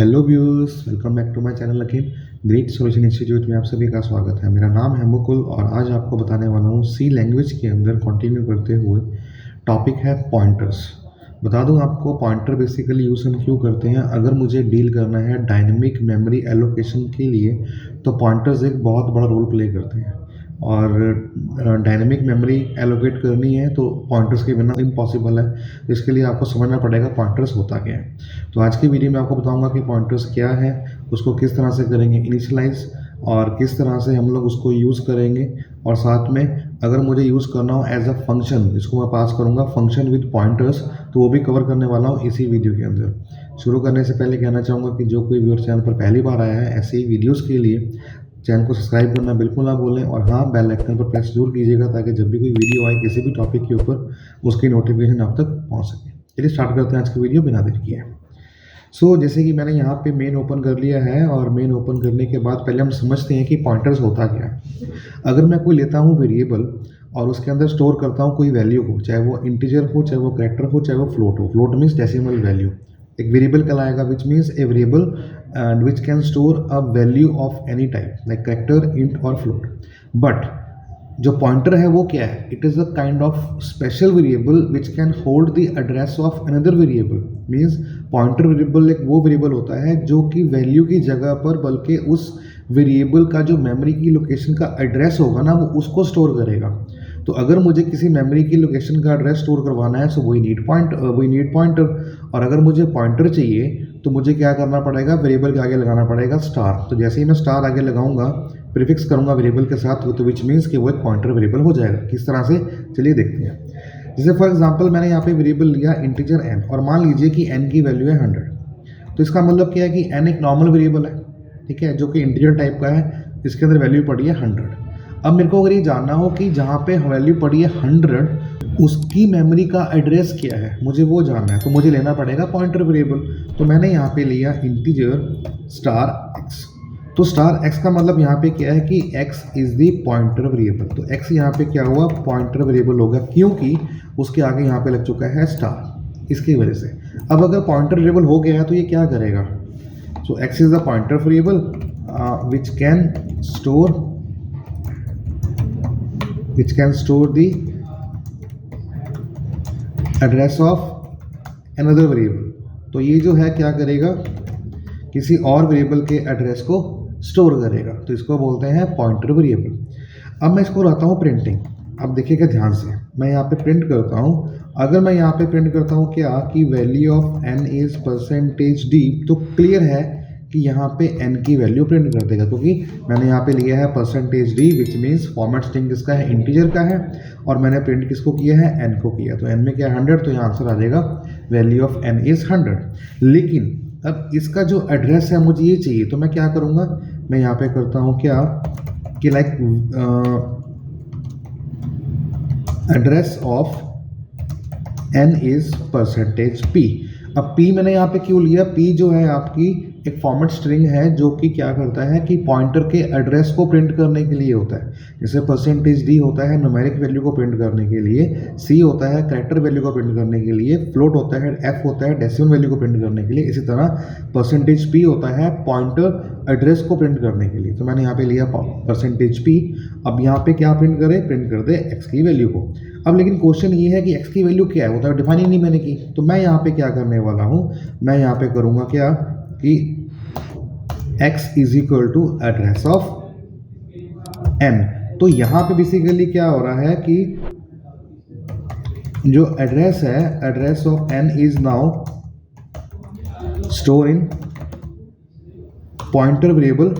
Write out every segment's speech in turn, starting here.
Hello viewers, welcome back to my channel again. Great solution institute में आप सभी का स्वागत है। मेरा नाम है मुकुल और आज आपको बताने वाला हूँ सी लैंग्वेज के अंदर कंटिन्यू करते हुए टॉपिक है पॉइंटर्स। बता दूं आपको, पॉइंटर बेसिकली यूज़ हम क्यों करते हैं। अगर मुझे डील करना है डायनेमिक मेमोरी एलोकेशन के लिए तो पॉइंटर्स एक बहुत बड़ा रोल प्ले करते हैं और डायनेमिक मेमोरी एलोकेट करनी है तो पॉइंटर्स के बिना इम्पॉसिबल है। तो इसके लिए आपको समझना पड़ेगा पॉइंटर्स होता क्या है। तो आज की वीडियो में आपको बताऊंगा कि पॉइंटर्स क्या है, उसको किस तरह से करेंगे इनिशियलाइज और किस तरह से हम लोग उसको यूज़ करेंगे, और साथ में अगर मुझे यूज़ करना हो एज अ फंक्शन, जिसको मैं पास करूँगा फंक्शन विद पॉइंटर्स, तो वो भी कवर करने वाला हूँ इसी वीडियो के अंदर। शुरू करने से पहले कहना चाहूँगा कि जो कोई व्यूअर चैनल पर पहली बार आया है ऐसे ही वीडियोज़ के लिए चैनल को सब्सक्राइब करना बिल्कुल ना भूलें और हाँ, बेल आइकन पर प्रेस जरूर कीजिएगा ताकि जब भी कोई वीडियो आए किसी भी टॉपिक के ऊपर उसकी नोटिफिकेशन आप तक पहुँच सके। चलिए स्टार्ट करते हैं आज की वीडियो बिना देर किए। जैसे कि मैंने यहाँ पे मेन ओपन कर लिया है और मेन ओपन करने के बाद पहले हम समझते हैं कि पॉइंटर्स होता क्या है। अगर मैं कोई लेता हूँ वेरिएबल और उसके अंदर स्टोर करता हूँ कोई वैल्यू को, चाहे वो इंटीजर हो, चाहे वो कैरेक्टर हो, चाहे वो फ्लोट हो। Float means decimal value. एक वेरिएबल कहलाएगा which means a variable and which can store a value of any type like character, int और फ्लोट। बट जो पॉइंटर है वो क्या है? It is a kind of special variable which can hold the address of another variable. Means pointer variable एक वो variable होता है जो कि वैल्यू की जगह पर बल्कि उस वेरिएबल का जो मेमोरी की लोकेशन का एड्रेस होगा ना, वो उसको स्टोर करेगा। तो अगर मुझे किसी मेमोरी की लोकेशन का एड्रेस स्टोर करवाना है तो वही नीड पॉइंटर। और अगर मुझे पॉइंटर चाहिए तो मुझे क्या करना पड़ेगा? वेरिएबल के आगे लगाना पड़ेगा स्टार। तो जैसे ही मैं स्टार आगे लगाऊंगा, प्रीफिक्स करूंगा वेरिएबल के साथ, तो विच मीन्स कि वो एक पॉइंटर वेरिएबल हो जाएगा। किस तरह से, चलिए देखते हैं। जैसे फॉर एग्जांपल मैंने यहाँ पे वेरिएबल लिया इंटीजर n और मान लीजिए कि n की वैल्यू है 100। तो इसका मतलब क्या है कि n एक नॉर्मल वेरिएबल है, ठीक है, जो कि इंटीजर टाइप का है। इसके अंदर वैल्यू पड़ी है 100। अब मेरे को अगर ये जानना हो कि जहाँ पे वैल्यू पड़ी है 100 उसकी मेमोरी का एड्रेस क्या है, मुझे वो जानना है, तो मुझे लेना पड़ेगा पॉइंटर वेरिएबल। तो मैंने यहाँ पे लिया इंटीजर स्टार x। तो स्टार x का मतलब यहाँ पे क्या है कि x is the pointer variable. तो x यहाँ पे क्या हुआ? पॉइंटर वेरिएबल होगा, क्योंकि उसके आगे यहाँ पे लग चुका है स्टार, इसकी वजह से। अब अगर पॉइंटर वेरिएबल हो गया है तो ये क्या करेगा? सो x is the pointer variable which can store the address of another variable. तो ये जो है क्या करेगा? किसी और वेरिएबल के एड्रेस को स्टोर करेगा। तो इसको बोलते हैं पॉइंटर वेरिएबल। अब मैं इसको लाता हूँ प्रिंटिंग। अब देखिएगा ध्यान से, मैं यहाँ पे प्रिंट करता हूँ। अगर मैं यहाँ पे प्रिंट करता हूँ क्या कि value of n is %d, तो क्लियर है कि यहाँ पे n की वैल्यू प्रिंट कर देगा, क्योंकि मैंने यहाँ पे लिया है %d which means format string किसका है? इंटीजर का है। और मैंने प्रिंट किसको किया है? n को किया। तो n में क्या है? 100। तो यहाँ आंसर आ जाएगा वैल्यू ऑफ n इज 100। लेकिन अब इसका जो एड्रेस है मुझे ये चाहिए, तो मैं क्या करूँगा? मैं यहाँ पे करता हूँ क्या कि like address of n is %p। अब p मैंने यहाँ पे क्यों लिया? p जो है आपकी एक फॉर्मेट स्ट्रिंग है जो कि क्या करता है कि पॉइंटर के एड्रेस को प्रिंट करने के लिए होता है। जैसे %d होता है न्यूमेरिक वैल्यू को प्रिंट करने के लिए, c होता है कैरेक्टर वैल्यू को प्रिंट करने के लिए, फ्लोट होता है, f होता है डेसिमल वैल्यू को प्रिंट करने के लिए। इसी तरह %p होता है पॉइंटर एड्रेस को प्रिंट करने के लिए। तो मैंने यहाँ पे लिया %p। अब यहाँ पे क्या प्रिंट करे? प्रिंट कर दे x की वैल्यू को। अब लेकिन क्वेश्चन ये है कि x की वैल्यू क्या है, वो तो डिफाइन ही नहीं मैंने की। तो मैं यहाँ पे क्या करने वाला हूँ? मैं यहाँ पे करूँगा क्या कि x is equal to address of n। तो यहाँ पे बेसिकली क्या हो रहा है कि जो एड्रेस है, address of n is now store in pointer variable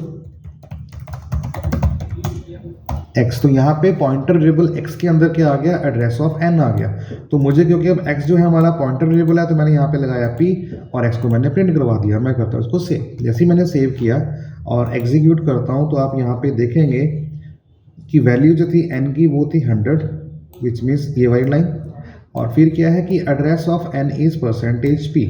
x। तो यहाँ पे पॉइंटर वेरिएबल x के अंदर क्या आ गया? एड्रेस ऑफ n आ गया। तो मुझे क्योंकि अब x जो है हमारा पॉइंटर वेरिएबल है, तो मैंने यहाँ पे लगाया p और x को मैंने प्रिंट करवा दिया। मैं करता हूँ इसको सेव। जैसे ही मैंने सेव किया और एग्जीक्यूट करता हूँ तो आप यहाँ पे देखेंगे कि वैल्यू जो थी n की वो थी 100 विच मीन्स ये वाली लाइन। और फिर क्या है कि address of n is %p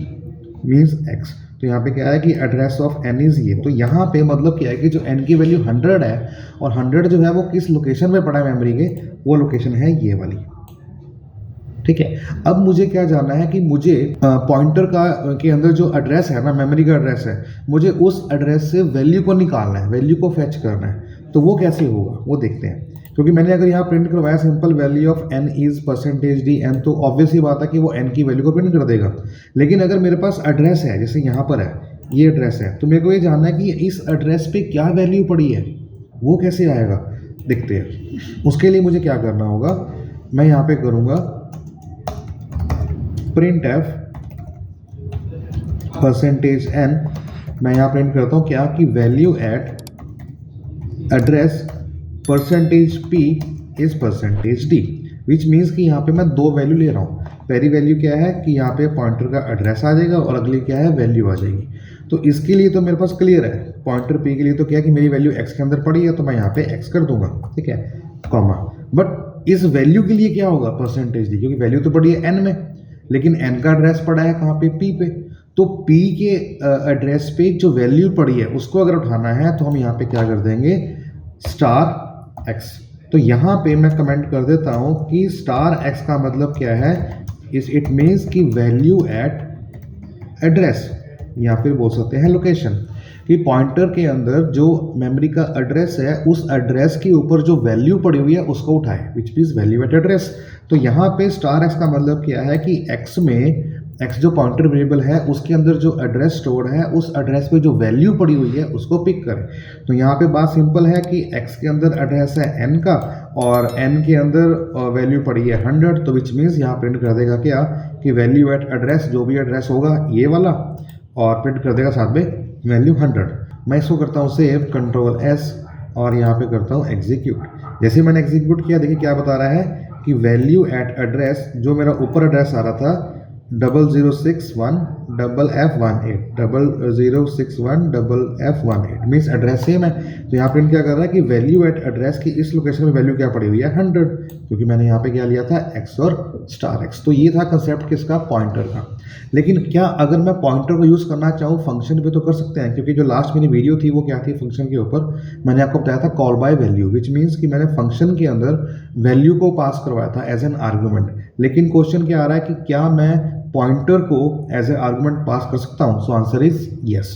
means x। तो यहाँ पे क्या है कि एड्रेस ऑफ n इज ये। तो यहाँ पे मतलब क्या है कि जो n की वैल्यू 100 है और 100 जो है वो किस लोकेशन पे पड़ा है मेमोरी के? वो लोकेशन है ये वाली। ठीक है। अब मुझे क्या जानना है कि मुझे पॉइंटर का के अंदर जो एड्रेस है ना, मेमोरी का एड्रेस है, मुझे उस एड्रेस से वैल्यू को निकालना है, वैल्यू को फेच करना है। तो वो कैसे होगा वो देखते हैं। क्योंकि मैंने अगर यहाँ प्रिंट करवाया simple value of n is percentage D N, तो ऑब्वियस ही बात है कि वो n की वैल्यू को प्रिंट कर देगा। लेकिन अगर मेरे पास एड्रेस है, जैसे यहाँ पर है, ये एड्रेस है, तो मेरे को ये जानना है कि इस एड्रेस पे क्या वैल्यू पड़ी है, वो कैसे आएगा, देखते हैं। उसके लिए मुझे क्या करना होगा, मैं यहाँ पे करूँगा प्रिंट एफ परसेंटेज एन। मैं यहाँ प्रिंट करता हूँ क्या कि value eight address percentage P is percentage D, which means कि यहाँ पे मैं दो वैल्यू ले रहा हूँ। पहली वैल्यू क्या है कि यहाँ पे पॉइंटर का एड्रेस आ जाएगा और अगली क्या है, वैल्यू आ जाएगी। तो इसके लिए तो मेरे पास क्लियर है, पॉइंटर पी के लिए तो क्या है कि मेरी वैल्यू एक्स के अंदर पड़ी है, तो मैं यहाँ पे एक्स कर दूंगा, ठीक है, कॉमा। बट इस वैल्यू के लिए क्या होगा, परसेंटेज डी, क्योंकि वैल्यू तो पड़ी है एन में, लेकिन एन का एड्रेस पड़ा है कहाँ पे, पी पे। तो पी के एड्रेस पे जो वैल्यू पड़ी है उसको अगर उठाना है तो हम यहाँ पे क्या कर देंगे, स्टार एक्स। तो यहाँ पे मैं कमेंट कर देता हूँ कि स्टार एक्स का मतलब क्या है, इट मीन्स कि वैल्यू एट एड्रेस, या फिर बोल सकते हैं लोकेशन, कि पॉइंटर के अंदर जो मेमोरी का एड्रेस है उस एड्रेस के ऊपर जो वैल्यू पड़ी हुई है उसको उठाए, which means value eight address. तो यहाँ पे स्टार एक्स का मतलब क्या है कि एक्स में, एक्स जो पॉइंटर वेरिएबल है उसके अंदर जो एड्रेस स्टोर्ड है उस एड्रेस पे जो वैल्यू पड़ी हुई है उसको पिक करें। तो यहाँ पे बात सिंपल है कि एक्स के अंदर एड्रेस है एन का और एन के अंदर वैल्यू पड़ी है 100, तो विच मीन्स यहाँ प्रिंट कर देगा क्या कि वैल्यू एट एड्रेस, जो भी एड्रेस होगा ये वाला, और प्रिंट कर देगा साथ में वैल्यू 100। मैं इसको करता हूँ सेव, कंट्रोल एस, और यहाँ पे करता हूँ एग्जीक्यूट। जैसे मैंने एग्जीक्यूट किया, देखिए क्या बता रहा है कि वैल्यू एट एड्रेस, जो मेरा ऊपर एड्रेस आ रहा था 0061FF18 0061FF18 means address same है। तो यहाँ प्रिंट क्या कर रहा है कि वैल्यू एट एड्रेस की इस लोकेशन में वैल्यू क्या पड़ी हुई है, 100, क्योंकि मैंने यहाँ पे क्या लिया था, एक्स और स्टार एक्स। तो ये था कंसेप्ट किसका, पॉइंटर का। लेकिन क्या अगर मैं पॉइंटर को यूज़ करना चाहूँ फंक्शन पे, तो कर सकते हैं, क्योंकि जो लास्ट मेरी वीडियो थी वो क्या थी, फंक्शन के ऊपर मैंने आपको बताया था call by value, which means कि मैंने फंक्शन के अंदर वैल्यू को पास करवाया था एज एन आर्गूमेंट। लेकिन क्वेश्चन क्या आ रहा है कि क्या मैं पॉइंटर को एज ए आर्गूमेंट पास कर सकता हूँ, सो आंसर इज यस।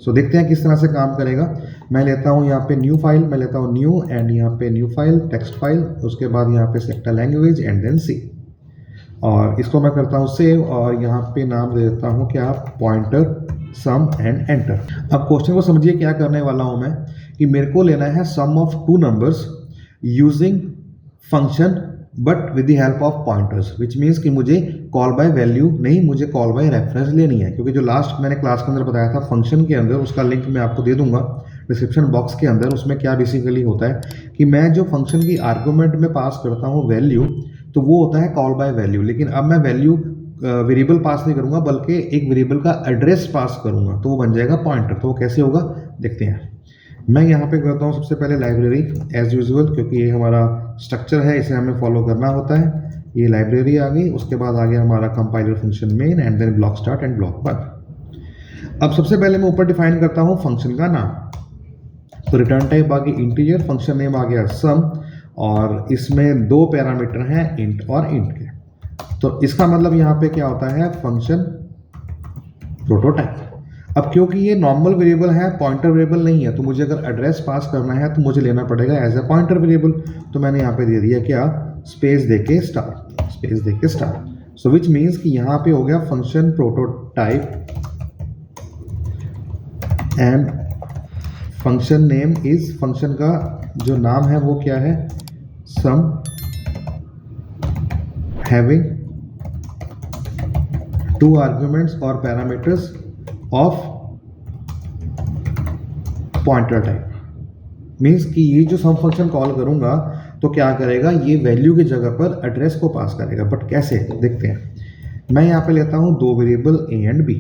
सो देखते हैं किस तरह से काम करेगा। मैं लेता हूँ यहाँ पे न्यू फाइल, मैं लेता हूँ न्यू एंड यहाँ पे न्यू फाइल, टेक्स्ट फाइल, उसके बाद यहाँ पे सेलेक्ट लैंग्वेज एंड देन सी, और इसको मैं करता हूँ सेव, और यहाँ पे नाम दे देता हूँ क्या, पॉइंटर सम एंड एंटर। अब क्वेश्चन को समझिए क्या करने वाला हूँ मैं, कि मेरे को लेना है sum of two numbers using function but with the help of pointers, which means कि मुझे कॉल बाय वैल्यू नहीं, मुझे कॉल बाय रेफरेंस लेनी है। क्योंकि जो लास्ट मैंने क्लास के अंदर बताया था फंक्शन के अंदर, उसका लिंक मैं आपको दे दूंगा डिस्क्रिप्शन बॉक्स के अंदर। उसमें क्या बेसिकली होता है कि मैं जो फंक्शन की आर्गूमेंट में पास करता हूँ वैल्यू, तो वो होता है कॉल बाय वैल्यू। लेकिन अब मैं वैल्यू वेरिएबल पास नहीं करूँगा, बल्कि एक वेरिएबल का एड्रेस पास करूँगा, तो वो बन जाएगा पॉइंटर। तो वो कैसे होगा देखते हैं। मैं यहाँ पे करता हूँ सबसे पहले लाइब्रेरी एज यूजुअल, क्योंकि ये हमारा स्ट्रक्चर है, इसे हमें फॉलो करना होता है। ये लाइब्रेरी आ गई, उसके बाद आ गया हमारा compiler function main and then block start and block बंद। अब सबसे पहले मैं ऊपर डिफाइन करता हूँ फंक्शन का नाम। तो रिटर्न टाइप आ गई इंटीजर, फंक्शन नेम आ गया सम, और इसमें दो पैरामीटर हैं इंट और इंट के। तो इसका मतलब यहाँ पे क्या होता है, फंक्शन प्रोटोटाइप। अब क्योंकि ये नॉर्मल वेरिएबल है, पॉइंटर वेरिएबल नहीं है, तो मुझे अगर एड्रेस पास करना है तो मुझे लेना पड़ेगा एज ए पॉइंटर वेरिएबल। तो मैंने यहाँ पे दे दिया क्या, स्पेस देके स्टार, स्पेस देके स्टार। सो विच मीन्स कि यहाँ पे हो गया function prototype and function name is, function का जो नाम है वो क्या है, सम हैविंग टू आर्ग्यूमेंट्स और parameters of pointer type. Means कि ये जो सम फंक्शन कॉल करूंगा तो क्या करेगा, ये वैल्यू की जगह पर एड्रेस को पास करेगा। बट कैसे देखते हैं। मैं यहाँ पे लेता हूँ दो वेरिएबल ए एंड बी,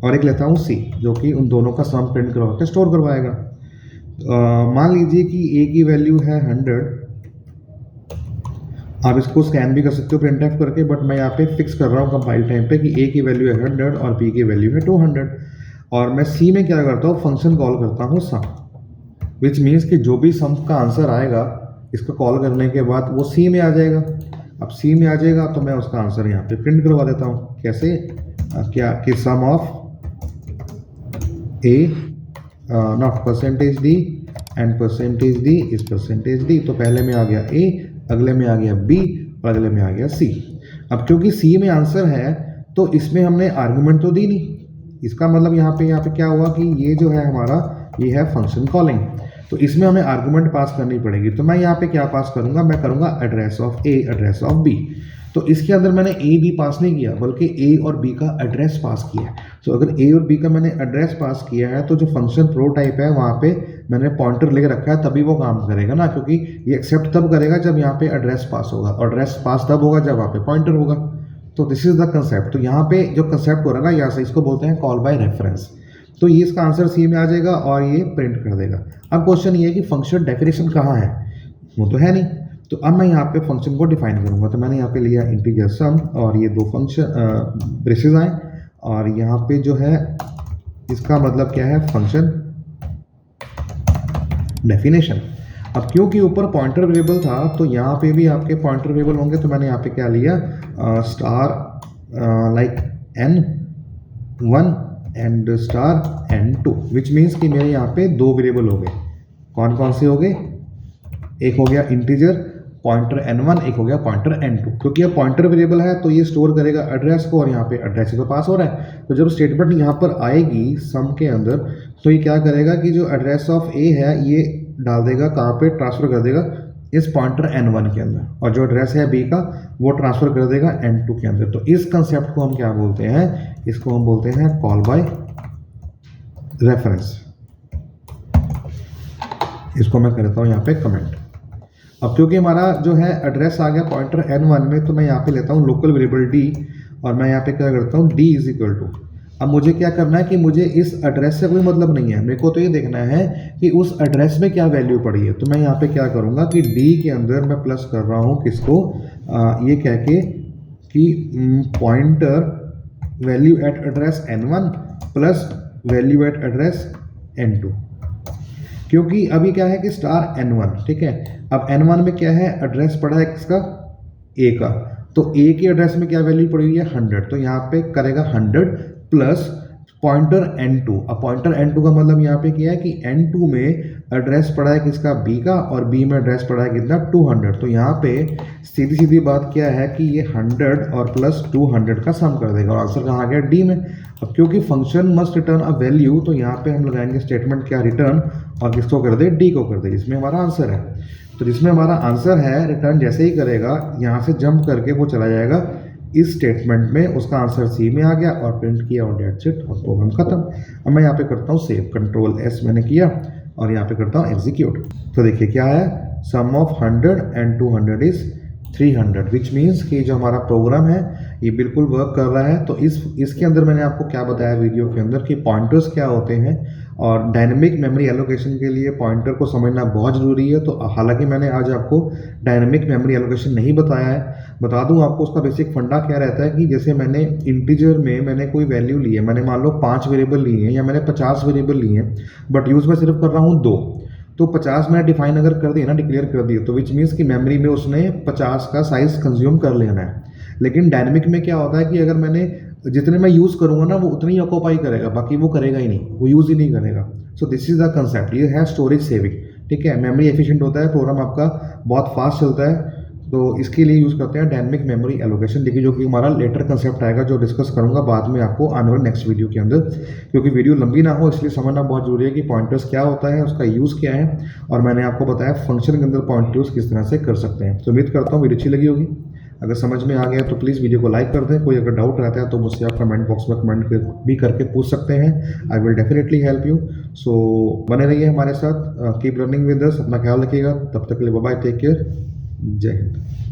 और एक लेता हूँ सी, जो कि उन दोनों का सम प्रिंट करवा के स्टोर करवाएगा। मान लीजिए कि ए की वैल्यू है 100, आप इसको स्कैन भी कर सकते हो प्रिंट एफ करके, बट मैं यहाँ पे फिक्स कर रहा हूँ कंपाइल टाइम पे कि ए की वैल्यू है 100 और बी की वैल्यू है 200। और मैं सी में क्या करता हूँ, फंक्शन कॉल करता हूँ सम, विच मीन्स कि जो भी सम का आंसर आएगा इसको कॉल करने के बाद वो सी में आ जाएगा। अब सी में आ जाएगा तो मैं उसका आंसर यहाँ पे प्रिंट करवा देता हूँ। कैसे? क्या कि sum of a not percentage d and percentage d is percentage d. तो पहले में आ गया ए, अगले में आ गया बी और अगले में आ गया सी। अब क्योंकि सी में आंसर है तो इसमें हमने आर्गुमेंट तो दी नहीं, इसका मतलब यहाँ पे क्या हुआ कि ये जो है हमारा ये है फंक्शन कॉलिंग, तो इसमें हमें आर्गुमेंट पास करनी पड़ेगी। तो मैं यहाँ पे क्या पास करूँगा, मैं करूँगा address of A, address of B. तो इसके अंदर मैंने ए बी पास नहीं किया बल्कि ए और बी का एड्रेस पास किया है। तो अगर ए और बी का मैंने एड्रेस पास किया है तो जो फंक्शन प्रोटाइप है वहाँ पे मैंने पॉइंटर लेके रखा है, तभी वो काम करेगा ना, क्योंकि ये एक्सेप्ट तब करेगा जब यहाँ पे एड्रेस पास होगा, और एड्रेस पास तब होगा जब वहाँ पे पॉइंटर होगा। तो दिस इज द कंसेप्ट। तो यहाँ पे जो कंसेप्ट हो रहा है ना, यहाँ से इसको बोलते हैं कॉल बाय रेफरेंस। तो ये इसका आंसर सी में आ जाएगा और ये प्रिंट कर देगा। अब क्वेश्चन ये है कि फंक्शन डेफिनेशन कहाँ है, वो तो है नहीं। तो अब मैं यहाँ पे फंक्शन को डिफाइन करूँगा। तो मैंने यहाँ पे लिया इंटीजर सम और ये दो फंक्शन ब्रेसेस आए, और यहाँ पे जो है इसका मतलब क्या है, फंक्शन डेफिनेशन। अब क्योंकि ऊपर पॉइंटर वेरिएबल था तो यहाँ पे भी आपके पॉइंटर वेरिएबल होंगे, तो मैंने यहाँ पे क्या लिया, star like n1 and star n2, which means कि मेरे यहाँ पे दो वेरिएबल हो गए। कौन कौन से हो गए? एक हो गया इंटीजर पॉइंटर n1, एक हो गया पॉइंटर n2। क्योंकि यह पॉइंटर वेरिएबल है तो ये स्टोर करेगा एड्रेस को, और यहाँ पे एड्रेस तो पास हो रहा है। तो जब स्टेटमेंट यहाँ पर आएगी सम के अंदर, तो ये क्या करेगा कि जो एड्रेस ऑफ ए है ये डाल देगा कहाँ पे, ट्रांसफ़र कर देगा इस पॉइंटर n1 के अंदर, और जो एड्रेस है b का वो ट्रांसफ़र कर देगा n2 के अंदर। तो इस कंसेप्ट को हम क्या बोलते हैं, इसको हम बोलते हैं कॉल बाय रेफरेंस। इसको मैं करता हूँ यहाँ पे कमेंट। अब क्योंकि हमारा जो है एड्रेस आ गया पॉइंटर n1 में, तो मैं यहाँ पे लेता हूँ लोकल वेरिएबल d, और मैं यहाँ पे क्या करता हूँ d इज इक्वल टू। अब मुझे क्या करना है कि मुझे इस एड्रेस से कोई मतलब नहीं है, मेरे को तो ये देखना है कि उस एड्रेस में क्या वैल्यू पड़ी है। तो मैं यहाँ पे क्या करूँगा कि d के अंदर मैं प्लस कर रहा हूँ किसको, ये कह के कि pointer value eight address n1 plus value eight address n2। क्योंकि अभी क्या है कि स्टार n1, ठीक है। अब n1 में क्या है, एड्रेस पड़ा है किसका, a का। तो a के एड्रेस में क्या वैल्यू पड़ी हुई है, 100। तो यहाँ पे करेगा 100 प्लस पॉइंटर n2। अब पॉइंटर n2 का मतलब यहाँ पे क्या है कि n2 में एड्रेस पड़ा है किसका, b का, और b में एड्रेस पड़ा है कितना, 200। तो यहाँ पे सीधी सीधी बात क्या है कि ये 100 और प्लस 200 का सम कर देगा, और आंसर कहाँ आ गया, d में। अब क्योंकि function must return a value, तो यहाँ पे हम लगाएंगे स्टेटमेंट क्या, रिटर्न, और किसको कर दे, d को कर दे, इसमें हमारा आंसर है। तो जिसमें हमारा आंसर है, रिटर्न जैसे ही करेगा यहाँ से जंप करके वो चला जाएगा इस स्टेटमेंट में, उसका आंसर सी में आ गया और प्रिंट किया, और डेट सेट, और प्रोग्राम खत्म। अब मैं यहाँ पे करता हूँ सेव, कंट्रोल S मैंने किया, और यहाँ पे करता हूँ एग्जीक्यूट। तो देखिए क्या है, sum of 100 and 200 is 300, which means कि जो हमारा प्रोग्राम है ये बिल्कुल वर्क कर रहा है। तो इसके अंदर मैंने आपको क्या बताया वीडियो के अंदर कि पॉइंटर्स क्या होते हैं, और डायनेमिक मेमोरी एलोकेशन के लिए पॉइंटर को समझना बहुत ज़रूरी है। तो हालांकि मैंने आज आपको डायनेमिक मेमोरी एलोकेशन नहीं बताया है, बता दूं आपको उसका बेसिक फंडा क्या रहता है कि जैसे मैंने इंटीजर में मैंने कोई वैल्यू ली है, मैंने मान लो 5 वेरिएबल लिए हैं या मैंने 50 वेरिएबल लिए हैं, बट यूज़ में सिर्फ कर रहा हूँ 2। तो 50 मैंने डिफाइन अगर कर दिया ना, डिक्लेयर कर दिया, तो विच मीन्स कि मेमोरी में उसने 50 का साइज़ कंज्यूम कर लेना है। लेकिन डायनेमिक में क्या होता है कि अगर मैंने जितने मैं यूज़ करूँगा ना वो उतनी ही ऑक्यूपाई करेगा, बाकी वो करेगा ही नहीं, वो यूज़ ही नहीं करेगा। So this is the concept, ये है स्टोरेज सेविंग, ठीक है। मेमोरी एफिशिएंट होता है, प्रोग्राम आपका बहुत फास्ट चलता है, तो इसके लिए यूज़ करते हैं डायनेमिक मेमोरी एलोकेशन, देखिए जो कि हमारा लेटर कंसेप्ट आएगा, जो डिस्कस करूंगा बाद में आपको आने वाले नेक्स्ट वीडियो के अंदर। क्योंकि वीडियो लंबी ना हो इसलिए समझना बहुत जरूरी है कि पॉइंटर्स क्या होता है, उसका यूज़ क्या है, और मैंने आपको बताया फंक्शन के अंदर पॉइंट यूज़ किस तरह से कर सकते हैं। तो उम्मीद करता हूँ वीडियो अच्छी लगी होगी। अगर समझ में आ गया तो प्लीज़ वीडियो को लाइक कर दें। कोई अगर डाउट रहता है तो मुझसे आप कमेंट बॉक्स में कमेंट भी करके पूछ सकते हैं, I will definitely help you. So बने रहिए हमारे साथ, कीप लर्निंग विद अस, अपना ख्याल रखिएगा। तब तक के लिए बाय बाय, टेक केयर, जय हिंद।